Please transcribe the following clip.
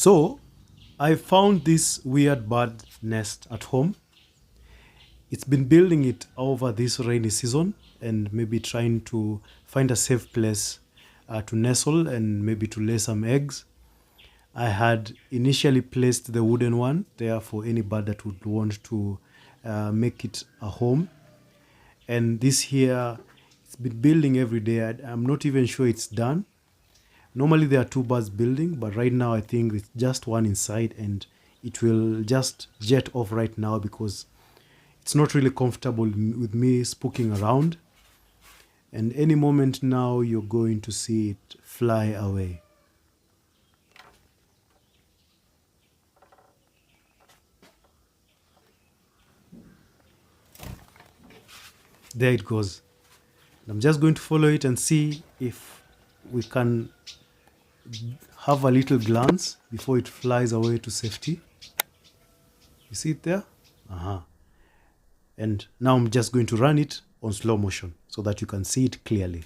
So I found this weird bird nest at home. It's been building it over this rainy season and maybe trying to find a safe place to nestle and maybe to lay some eggs. I had initially placed the wooden one there for any bird that would want to make it a home. And this here, it's been building every day. I'm not even sure it's done. Normally there are two birds building, but right now I think it's just one inside and it will just jet off right now because it's not really comfortable with me spooking around. And any moment now you're going to see it fly away. There it goes. I'm just going to follow it and see if we can have a little glance before it flies away to safety. You see it there? Uh-huh. And now I'm just going to run it on slow motion so that you can see it clearly.